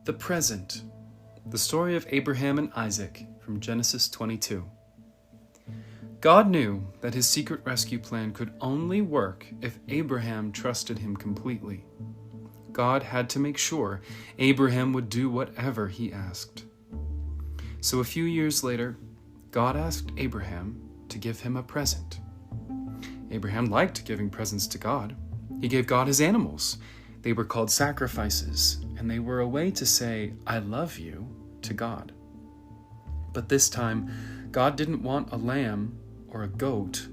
The present. The story of Abraham and Isaac from Genesis 22. God knew that his secret rescue plan could only work if Abraham trusted him completely. God had to make sure Abraham would do whatever he asked. So a few years later, God asked Abraham to give him a present. Abraham liked giving presents to God. He gave God his animals. They were called sacrifices, and they were a way to say, "I love you," to God. But this time, God didn't want a lamb or a goat.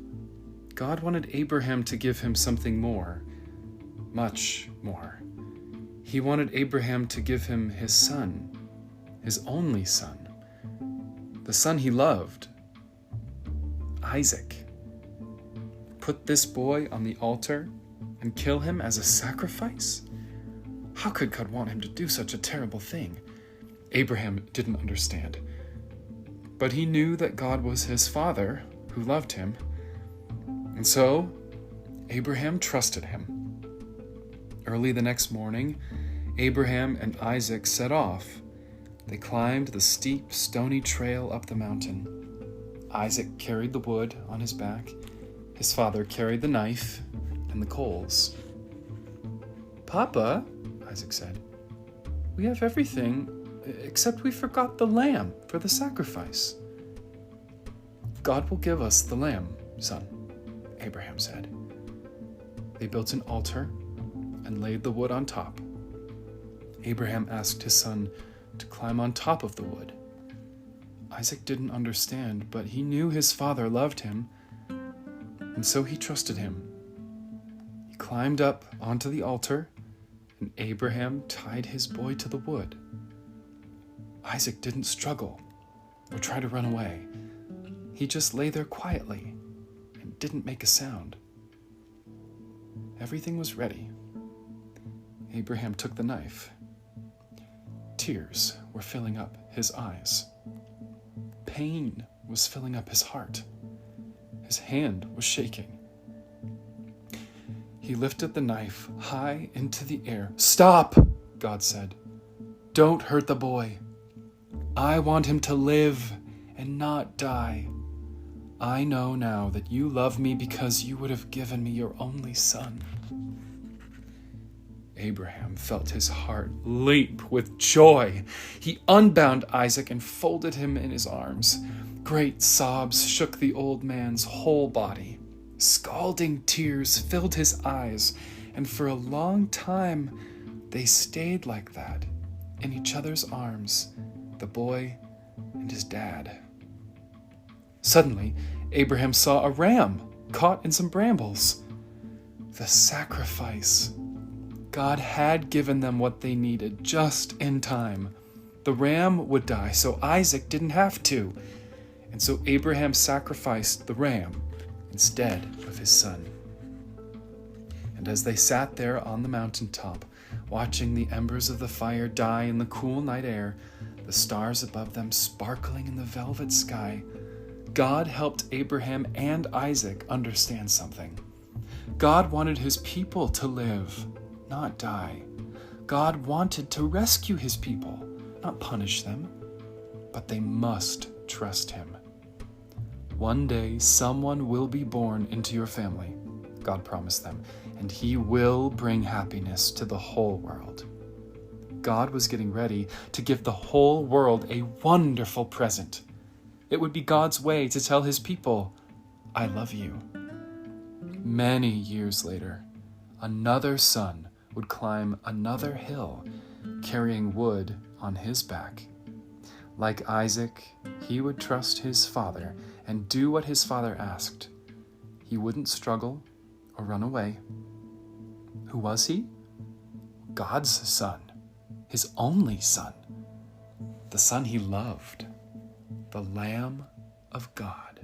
God wanted Abraham to give him something more, much more. He wanted Abraham to give him his son, his only son, the son he loved, Isaac. Put this boy on the altar and kill him as a sacrifice? How could God want him to do such a terrible thing? Abraham didn't understand. But he knew that God was his father who loved him. And so, Abraham trusted him. Early the next morning, Abraham and Isaac set off. They climbed the steep, stony trail up the mountain. Isaac carried the wood on his back. His father carried the knife and the coals. "Papa," Isaac said, "we have everything, except we forgot the lamb for the sacrifice." "God will give us the lamb, son," Abraham said. They built an altar and laid the wood on top. Abraham asked his son to climb on top of the wood. Isaac didn't understand, but he knew his father loved him, and so he trusted him. He climbed up onto the altar, and Abraham tied his boy to the wood. Isaac didn't struggle or try to run away. He just lay there quietly and didn't make a sound. Everything was ready. Abraham took the knife. Tears were filling up his eyes. Pain was filling up his heart. His hand was shaking. He lifted the knife high into the air. "Stop," God said. "Don't hurt the boy. I want him to live and not die. I know now that you love me because you would have given me your only son." Abraham felt his heart leap with joy. He unbound Isaac and folded him in his arms. Great sobs shook the old man's whole body. Scalding tears filled his eyes, and for a long time they stayed like that, in each other's arms, the boy and his dad. Suddenly, Abraham saw a ram caught in some brambles. The sacrifice. God had given them what they needed just in time. The ram would die, so Isaac didn't have to. And so Abraham sacrificed the ram instead of his son. And as they sat there on the mountaintop, watching the embers of the fire die in the cool night air, the stars above them sparkling in the velvet sky, God helped Abraham and Isaac understand something. God wanted his people to live, not die. God wanted to rescue his people, not punish them, but they must trust him. "One day someone will be born into your family," God promised them, "and he will bring happiness to the whole world." God was getting ready to give the whole world a wonderful present. It would be God's way to tell his people, "I love you." Many years later, another son would climb another hill, carrying wood on his back. Like Isaac, he would trust his father and do what his father asked. He wouldn't struggle or run away. Who was he? God's son, his only son, the son he loved, the Lamb of God.